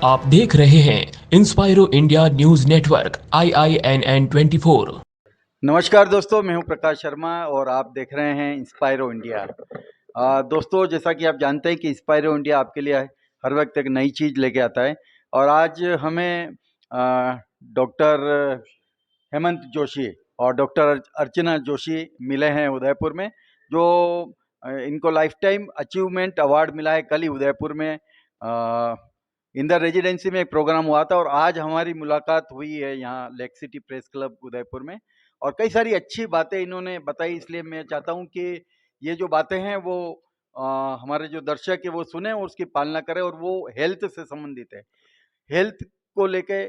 आप देख रहे हैं इंस्पायरो इंडिया न्यूज नेटवर्क IINN 24। नमस्कार दोस्तों, मैं हूं प्रकाश शर्मा और आप देख रहे हैं इंस्पायरो इंडिया। दोस्तों, जैसा कि आप जानते हैं कि इंस्पायरो इंडिया आपके लिए हर वक्त एक नई चीज़ लेके आता है और आज हमें डॉक्टर हेमंत जोशी और डॉक्टर अर्चना जोशी मिले हैं उदयपुर में, जो इनको लाइफ टाइम अचीवमेंट अवार्ड मिला है। कल ही उदयपुर में इंदर रेजिडेंसी में एक प्रोग्राम हुआ था और आज हमारी मुलाकात हुई है यहाँ lake city press club Udaipur में और कई सारी अच्छी बातें इन्होंने बताई। इसलिए मैं चाहता हूँ कि ये जो बातें हैं वो हमारे जो दर्शक है वो सुने और उसकी पालना करें, और वो हेल्थ से संबंधित है। हेल्थ को लेके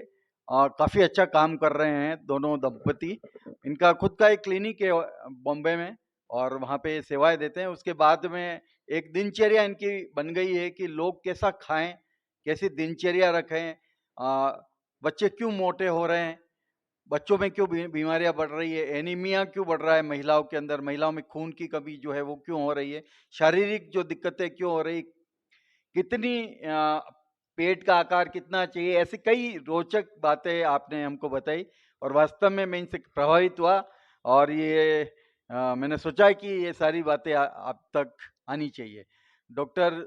काफ़ी अच्छा काम कर रहे हैं दोनों दंपति। इनका खुद का एक क्लिनिक है बॉम्बे में और वहाँ पे सेवाएं देते हैं। उसके बाद में एक दिनचर्या इनकी बन गई है कि लोग कैसा खाएं, कैसी दिनचर्या रखें, बच्चे क्यों मोटे हो रहे हैं, बच्चों में क्यों बीमारियां बढ़ रही है, एनीमिया क्यों बढ़ रहा है महिलाओं के अंदर, महिलाओं में खून की कमी जो है वो क्यों हो रही है, शारीरिक जो दिक्कतें क्यों हो रही, कितनी पेट का आकार कितना चाहिए, ऐसी कई रोचक बातें आपने हमको बताई और वास्तव में मैं इनसे प्रभावित हुआ। और ये मैंने सोचा कि ये सारी बातें आप तक आनी चाहिए। डॉक्टर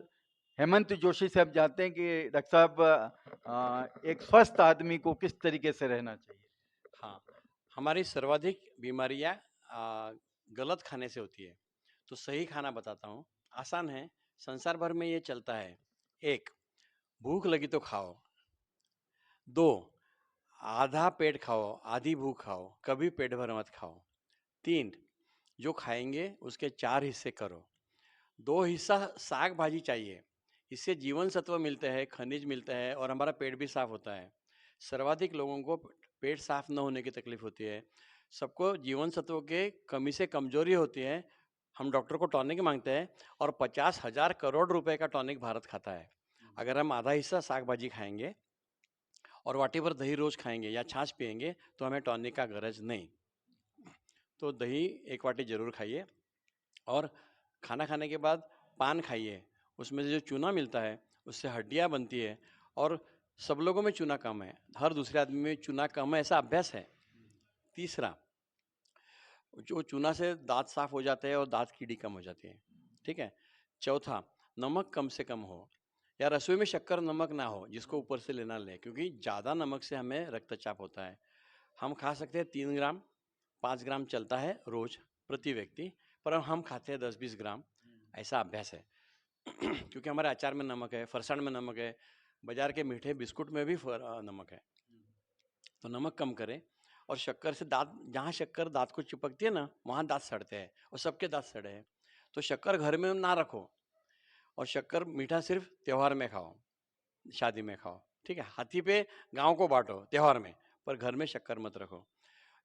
हेमंत जोशी से आप जानते हैं कि डॉक्टर साहब एक स्वस्थ आदमी को किस तरीके से रहना चाहिए। हाँ, हमारी सर्वाधिक बीमारियां गलत खाने से होती है। तो सही खाना बताता हूँ, आसान है, संसार भर में ये चलता है। 1, भूख लगी तो खाओ। 2, आधा पेट खाओ, आधी भूख खाओ, कभी पेट भर मत खाओ। 3, जो खाएंगे उसके 4 हिस्से करो। 2 हिस्सा साग भाजी चाहिए, इससे जीवन सत्व मिलते हैं, खनिज मिलता है और हमारा पेट भी साफ होता है। सर्वाधिक लोगों को पेट साफ न होने की तकलीफ होती है। सबको जीवन सत्वों के कमी से कमजोरी होती है। हम डॉक्टर को टॉनिक मांगते हैं और 50,000 करोड़ रुपए का टॉनिक भारत खाता है। अगर हम आधा हिस्सा साग भाजी खाएंगे और वाटी भर दही रोज खाएंगे या छाछ पिएंगे तो हमें टॉनिक का गरज नहीं। तो दही 1 वाटी जरूर खाइए और खाना खाने के बाद पान खाइए। उसमें से जो चूना मिलता है उससे हड्डियाँ बनती है और सब लोगों में चूना कम है, हर दूसरे आदमी में चूना कम है, ऐसा अभ्यास है। तीसरा, जो चूना से दांत साफ हो जाते हैं और दांत कीड़ी कम हो जाती है। ठीक है। चौथा, नमक कम से कम हो या रसोई में शक्कर नमक ना हो, जिसको ऊपर से लेना ले, क्योंकि ज़्यादा नमक से हमें रक्तचाप होता है। हम खा सकते हैं 3 ग्राम, 5 ग्राम चलता है रोज प्रति व्यक्ति, पर हम खाते हैं 10-20 ग्राम, ऐसा अभ्यास है। क्योंकि हमारे अचार में नमक है, फरसाण में नमक है, बाजार के मीठे बिस्कुट में भी नमक है। तो नमक कम करें। और शक्कर से दांत, जहाँ शक्कर दांत को चिपकती है ना, वहाँ दांत सड़ते हैं और सबके दांत सड़े हैं। तो शक्कर घर में ना रखो और शक्कर मीठा सिर्फ त्योहार में खाओ, शादी में खाओ। ठीक है। हाथी पे गांव को बांटो त्योहार में, पर घर में शक्कर मत रखो।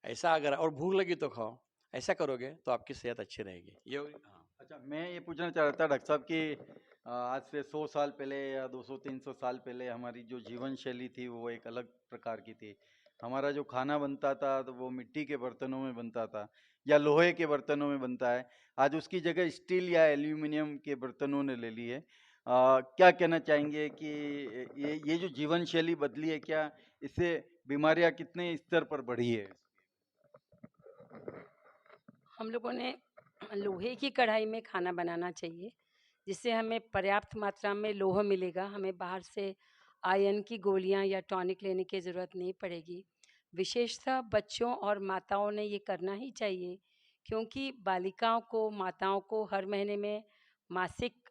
ऐसा अगर, और भूख लगी तो खाओ, ऐसा करोगे तो आपकी सेहत अच्छी रहेगी। ये हाँ। अच्छा, मैं ये पूछना चाह रहा था डॉक्टर साहब कि आज से 100 साल पहले या 200-300 साल पहले हमारी जो जीवन शैली थी वो एक अलग प्रकार की थी। हमारा जो खाना बनता था तो वो मिट्टी के बर्तनों में बनता था या लोहे के बर्तनों में बनता है। आज उसकी जगह स्टील या एल्यूमिनियम के बर्तनों ने ले ली है। क्या कहना चाहेंगे कि ये जो जीवन शैली बदली है, क्या इससे बीमारियां कितने स्तर पर बढ़ी है? हम लोगों ने लोहे की कढ़ाई में खाना बनाना चाहिए, जिससे हमें पर्याप्त मात्रा में लोहा मिलेगा। हमें बाहर से आयरन की गोलियां या टॉनिक लेने की ज़रूरत नहीं पड़ेगी। विशेषतः बच्चों और माताओं ने ये करना ही चाहिए, क्योंकि बालिकाओं को, माताओं को हर महीने में मासिक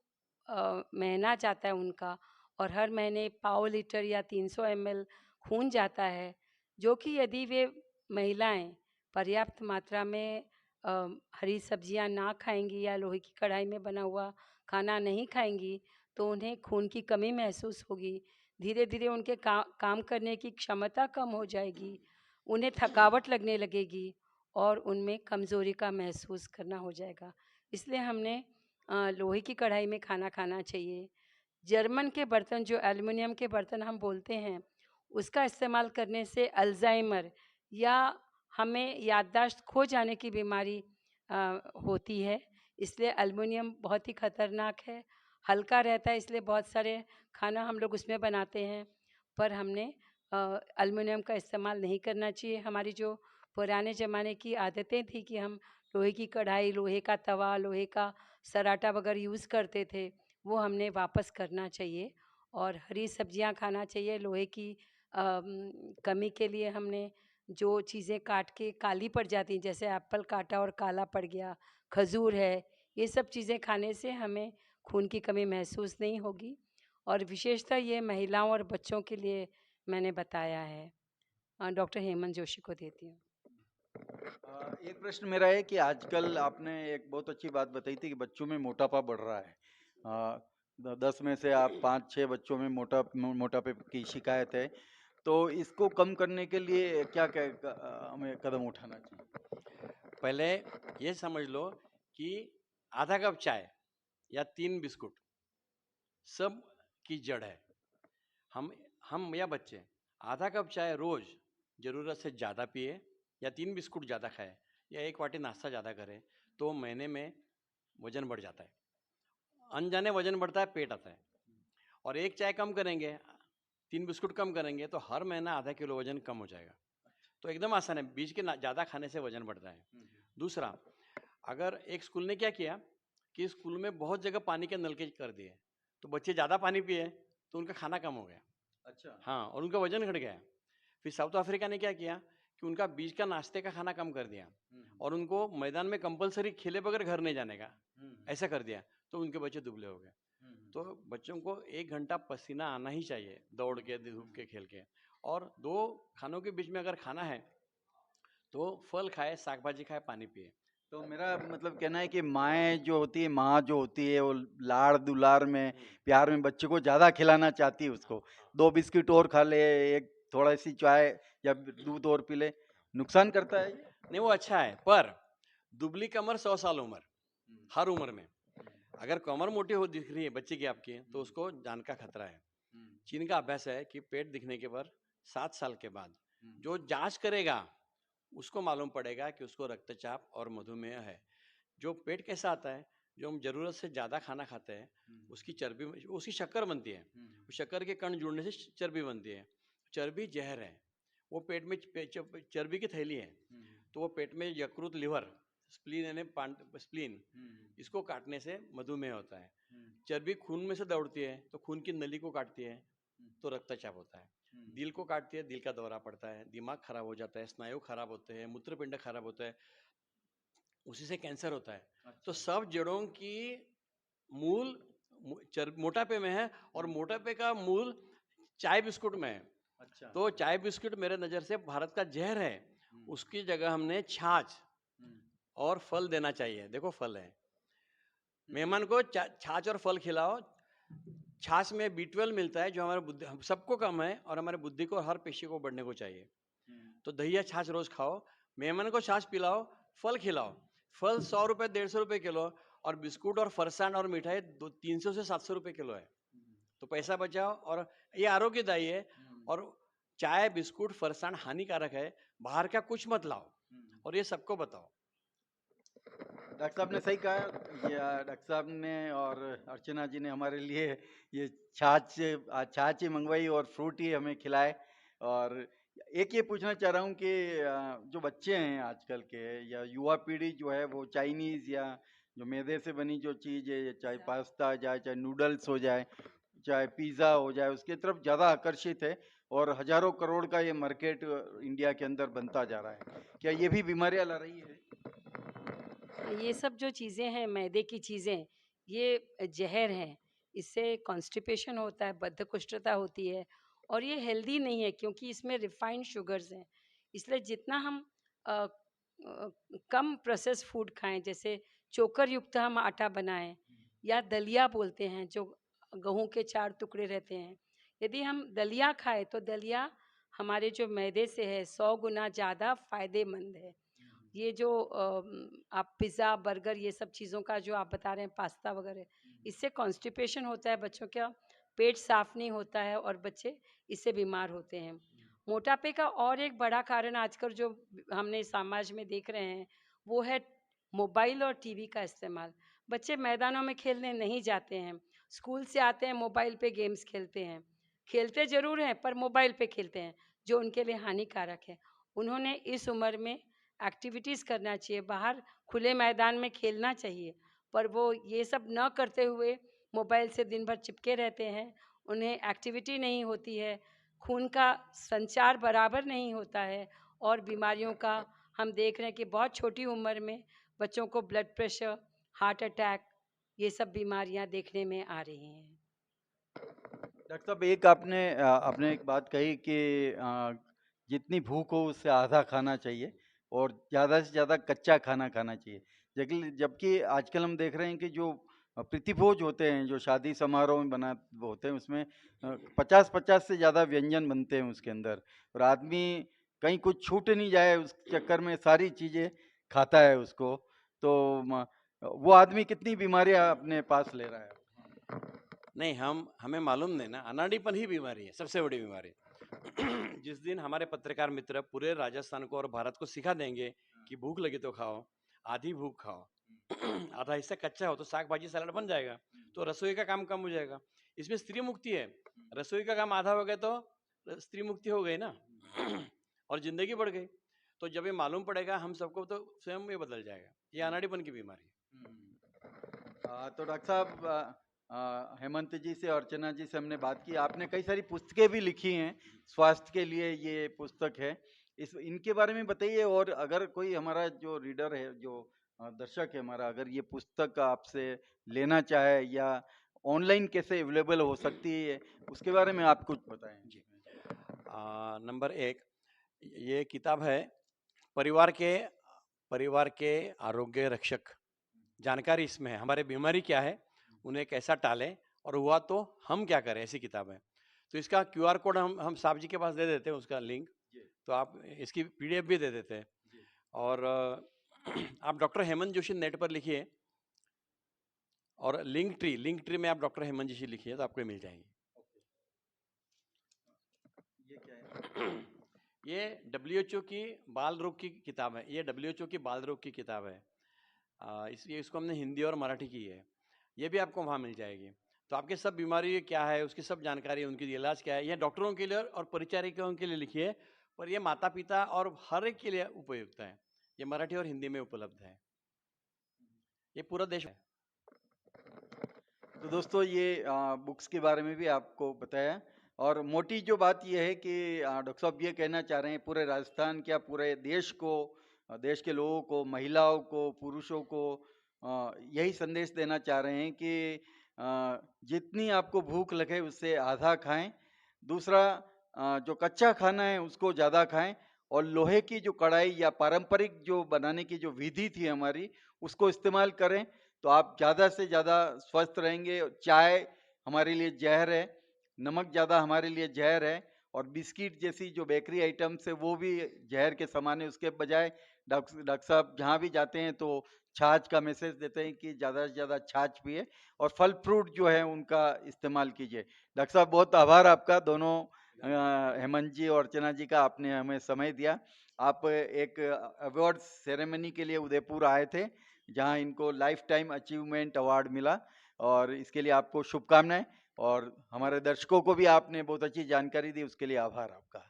महीना जाता है उनका, और हर महीने पाव लीटर या 300 ml खून जाता है, जो कि यदि वे महिलाएं पर्याप्त मात्रा में हरी सब्जियां ना खाएंगी या लोहे की कढ़ाई में बना हुआ खाना नहीं खाएंगी, तो उन्हें खून की कमी महसूस होगी। धीरे धीरे उनके काम करने की क्षमता कम हो जाएगी, उन्हें थकावट लगने लगेगी और उनमें कमज़ोरी का महसूस करना हो जाएगा। इसलिए हमने लोहे की कढ़ाई में खाना खाना चाहिए। जर्मन के बर्तन, जो एल्युमिनियम के बर्तन हम बोलते हैं, उसका इस्तेमाल करने से अल्जाइमर या हमें याददाश्त खो जाने की बीमारी होती है। इसलिए एल्युमिनियम बहुत ही खतरनाक है। हल्का रहता है, इसलिए बहुत सारे खाना हम लोग उसमें बनाते हैं। पर हमने एल्युमिनियम का इस्तेमाल नहीं करना चाहिए। हमारी जो पुराने ज़माने की आदतें थी कि हम लोहे की कढ़ाई, लोहे का तवा, लोहे का सराटा वगैरह यूज़ करते थे, वो हमने वापस करना चाहिए और हरी सब्जियां खाना चाहिए। लोहे की कमी के लिए हमने जो चीज़ें काट के काली पड़ जाती हैं, जैसे एप्पल काटा और काला पड़ गया, खजूर है, ये सब चीज़ें खाने से हमें खून की कमी महसूस नहीं होगी। और विशेषतः ये महिलाओं और बच्चों के लिए मैंने बताया है। डॉक्टर हेमंत जोशी को देती हूँ। एक प्रश्न मेरा है कि आजकल आपने एक बहुत अच्छी बात बताई थी कि बच्चों में मोटापा बढ़ रहा है। 10 में से आप 5-6 बच्चों में मोटापे की शिकायत है। तो इसको कम करने के लिए क्या क्या हमें कदम उठाना चाहिए? पहले ये समझ लो कि आधा कप चाय या 3 बिस्कुट सब की जड़ है। हम या बच्चे आधा कप चाय रोज ज़रूरत से ज़्यादा पिए या 3 बिस्कुट ज़्यादा खाए या 1 वाटी नाश्ता ज़्यादा करें तो महीने में वजन बढ़ जाता है। अनजाने वजन बढ़ता है, पेट आता है। और 1 चाय कम करेंगे, 3 बिस्कुट कम करेंगे तो हर महीना आधा किलो वजन कम हो जाएगा। तो एकदम आसान है, बीच के ज़्यादा खाने से वजन बढ़ता है। दूसरा, अगर एक स्कूल ने क्या किया कि स्कूल में बहुत जगह पानी के नलके कर दिए, तो बच्चे ज़्यादा पानी पिए तो उनका खाना कम हो गया। अच्छा। हाँ, और उनका वजन घट गया। फिर साउथ अफ्रीका ने क्या किया कि उनका बीच का नाश्ते का खाना कम कर दिया और उनको मैदान में कंपलसरी खेले बगैर घर नहीं जाने का ऐसा कर दिया, तो उनके बच्चे दुबले हो गए। तो बच्चों को 1 घंटा पसीना आना ही चाहिए, दौड़ के, धूप के, खेल के। और 2 खानों के बीच में अगर खाना है तो फल खाए, साग भाजी खाए, पानी पिए। तो मेरा मतलब कहना है कि माँ जो होती है वो लाड़ दुलार में, प्यार में बच्चे को ज़्यादा खिलाना चाहती है उसको। 2 बिस्किट और खा ले, एक थोड़ा सी चाय या दूध और पी ले, नुकसान करता है ये? नहीं, वो अच्छा है, पर दुबली कमर 100 साल उम्र, हर उम्र में। अगर कमर मोटी हो दिख रही है बच्चे की आपकी, तो उसको जान का खतरा है। चीन का अभ्यास है कि पेट दिखने के बाद 7 साल के बाद जो जांच करेगा उसको मालूम पड़ेगा कि उसको रक्तचाप और मधुमेह है। जो पेट कैसा आता है, जो हम जरूरत से ज़्यादा खाना खाते हैं उसकी चर्बी, उसकी शक्कर बनती है। शक्कर के कण जुड़ने से चर्बी बनती है। चर्बी जहर है, वो पेट में चर्बी की थैली है। तो वो पेट में यकृत, लिवर, स्प्लीन यानी स्प्लीन, इसको काटने से मधुमेह होता है। चर्बी खून में से दौड़ती है तो खून की नली को काटती है तो रक्तचाप होता है। दिल को काटती है, दिल का दौरा पड़ता है, दिमाग खराब हो जाता है, स्नायु खराब होते हैं, मूत्रपिंड खराब होता है, उसी से कैंसर होता है। तो सब जड़ों की मूल मोटापे में है और मोटापे का मूल चाय बिस्कुट में है। अच्छा। तो चाय बिस्कुट मेरे नज़र से भारत का जहर है। उसकी जगह हमने छाछ और फल देना चाहिए। देखो फल है, मेहमान को छाछ और फल खिलाओ। छाछ में B12 मिलता है जो हमारे बुद्धि, हम सबको कम है और हमारे बुद्धि को, हर पेशी को बढ़ने को चाहिए। तो दही या छाछ रोज खाओ, मेहमान को छाछ पिलाओ, फल खिलाओ। फल 100 रुपए, 150 रुपए किलो, और बिस्कुट और फरसाण और मिठाई 300 से 700 रुपए किलो है। तो पैसा बचाओ और ये आरोग्यदायी है। और चाय, बिस्कुट, फरसाण हानिकारक है, बाहर का कुछ मत लाओ और ये सबको बताओ। डॉक्टर साहब ने सही कहा। ये डॉक्टर साहब ने और अर्चना जी ने हमारे लिए ये छाछ ही मंगवाई और फ्रूट ही हमें खिलाए। और एक ये पूछना चाह रहा हूँ कि जो बच्चे हैं आजकल के या युवा पीढ़ी जो है वो चाइनीज़ या जो मैदे से बनी जो चीज़ है, चाहे पास्ता हो जाए, चाहे नूडल्स हो जाए, चाहे पिज़्ज़ा हो जाए, उसके तरफ ज़्यादा आकर्षित है और हजारों करोड़ का ये मार्केट इंडिया के अंदर बनता जा रहा है। क्या ये भी बीमारियां ला रही है? ये सब जो चीज़ें हैं, मैदे की चीज़ें, ये ज़हर हैं। इससे कॉन्स्टिपेशन होता है, बद्धकोष्ठता होती है और ये हेल्दी नहीं है क्योंकि इसमें रिफाइंड शुगर्स हैं। इसलिए जितना हम कम प्रोसेस्ड फूड खाएँ, जैसे चोकर युक्त हम आटा बनाएँ या दलिया बोलते हैं, जो गेहूँ के 4 टुकड़े रहते हैं। यदि हम दलिया खाएँ, तो दलिया हमारे जो मैदे से है, 100 गुना ज़्यादा फ़ायदेमंद है। ये जो आप पिज़्ज़ा, बर्गर, ये सब चीज़ों का जो आप बता रहे हैं, पास्ता वगैरह, इससे कॉन्स्टिपेशन होता है, बच्चों का पेट साफ नहीं होता है और बच्चे इससे बीमार होते हैं। मोटापे का और एक बड़ा कारण आजकल जो हमने समाज में देख रहे हैं, वो है मोबाइल और टीवी का इस्तेमाल। बच्चे मैदानों में खेलने नहीं जाते हैं, स्कूल से आते हैं, मोबाइल पे गेम्स खेलते हैं। खेलते ज़रूर हैं पर मोबाइल पे खेलते हैं, जो उनके लिए हानिकारक है। उन्होंने इस उम्र में एक्टिविटीज़ करना चाहिए, बाहर खुले मैदान में खेलना चाहिए, पर वो ये सब न करते हुए मोबाइल से दिन भर चिपके रहते हैं। उन्हें एक्टिविटी नहीं होती है, खून का संचार बराबर नहीं होता है और बीमारियों का हम देख रहे हैं कि बहुत छोटी उम्र में बच्चों को ब्लड प्रेशर, हार्ट अटैक, ये सब बीमारियां देखने में आ रही हैं। डॉक्टर साहब, एक आपने एक बात कही कि जितनी भूख हो उससे आधा खाना चाहिए और ज़्यादा से ज़्यादा कच्चा खाना खाना चाहिए। जबकि आजकल हम देख रहे हैं कि जो प्रीतिभोज होते हैं, जो शादी समारोह में बना होते हैं, उसमें 50-50 से ज़्यादा व्यंजन बनते हैं उसके अंदर, और आदमी कहीं कुछ छूट नहीं जाए उस चक्कर में सारी चीज़ें खाता है उसको। तो वो आदमी कितनी बीमारियां अपने पास ले रहा है। नहीं, हमें मालूम नहीं ना, अनाड़ीपन ही बीमारी है, सबसे बड़ी बीमारी। जिस दिन हमारे पत्रकार मित्र पूरे राजस्थान को और भारत को सिखा देंगे कि भूख लगी तो खाओ, आधी भूख खाओ, आधा हिस्सा कच्चा हो तो साग भाजी सलाद बन जाएगा, तो रसोई का काम कम हो जाएगा। इसमें स्त्री मुक्ति है, रसोई का काम आधा हो गया तो स्त्री मुक्ति हो गई ना। और जिंदगी बढ़ गई। तो जब ये मालूम पड़ेगा हम सबको तो स्वयं ये बदल जाएगा। ये अनाड़ीपन की बीमारी है। तो डॉक्टर साहब, हेमंत जी से, अर्चना जी से हमने बात की, आपने कई सारी पुस्तकें भी लिखी हैं, स्वास्थ्य के लिए ये पुस्तक है, इनके बारे में बताइए। और अगर कोई हमारा जो रीडर है, जो दर्शक है हमारा, अगर ये पुस्तक आपसे लेना चाहे या ऑनलाइन कैसे अवेलेबल हो सकती है, उसके बारे में आप कुछ बताएं। जी। नंबर 1, ये किताब है परिवार के आरोग्य रक्षक। जानकारी इसमें है, हमारे बीमारी क्या है, उन्हें कैसा टालें, और हुआ तो हम क्या करें, ऐसी किताब है। तो इसका QR कोड हम साहब जी के पास दे देते हैं, उसका लिंक, तो आप इसकी PDF भी दे देते हैं। और आप डॉक्टर हेमंत जोशी नेट पर लिखिए, और लिंक ट्री में आप डॉक्टर हेमंत जोशी लिखिए तो आपको ये मिल जाएंगी। ये क्या है? ये WHO की बाल रोग की किताब है, ये WHO की बाल रोग की किताब है। इसको हमने हिंदी और मराठी की है, ये भी आपको वहाँ मिल जाएगी। तो आपके सब बीमारी क्या है, उसकी सब जानकारी, उनकी इलाज क्या है, ये डॉक्टरों के लिए और परिचारिकाओं के लिए लिखी है, पर ये माता पिता और हर एक के लिए उपयुक्त है। ये मराठी और हिंदी में उपलब्ध है, ये पूरा देश है। तो दोस्तों, ये बुक्स के बारे में भी आपको बताया, और मोटी जो बात ये है कि डॉक्टर साहब ये कहना चाह रहे हैं पूरे राजस्थान, क्या पूरे देश को, देश के लोगों को, महिलाओं को, पुरुषों को यही संदेश देना चाह रहे हैं कि जितनी आपको भूख लगे उससे आधा खाएं। दूसरा, जो कच्चा खाना है उसको ज़्यादा खाएं, और लोहे की जो कढ़ाई या पारंपरिक जो बनाने की जो विधि थी हमारी, उसको इस्तेमाल करें, तो आप ज़्यादा से ज़्यादा स्वस्थ रहेंगे। चाय हमारे लिए जहर है, नमक ज़्यादा हमारे लिए जहर है, और बिस्किट जैसी जो बेकरी आइटम्स है वो भी जहर के समान है। उसके बजाय डॉक्टर साहब जहाँ भी जाते हैं तो छाछ का मैसेज देते हैं कि ज़्यादा से ज़्यादा छाछ पिए, और फल फ्रूट जो है उनका इस्तेमाल कीजिए। डॉक्टर साहब, बहुत आभार आपका, दोनों हेमंत जी और अर्चना जी का, आपने हमें समय दिया। आप एक अवार्ड सेरेमनी के लिए उदयपुर आए थे, जहां इनको लाइफ टाइम अचीवमेंट अवार्ड मिला, और इसके लिए आपको शुभकामनाएं, और हमारे दर्शकों को भी आपने बहुत अच्छी जानकारी दी, उसके लिए आभार आपका।